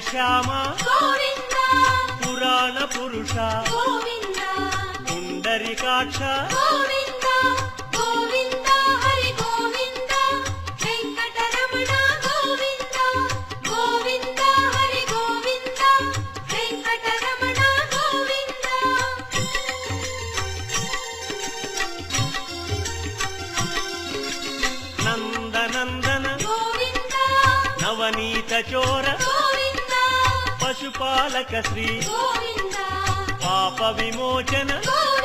శ్యామ గోవింద పురాణ పురుష గోవింద పుండరీకాక్ష గోవింద గోవింద హరి గోవింద వెంకటరమణ గోవింద గోవింద హరి గోవింద వెంకటరమణ గోవింద నందనందన గోవింద నవనీత చోర గోవింద పశుపాలక శ్రీ గోవింద పాప విమోచన గోవింద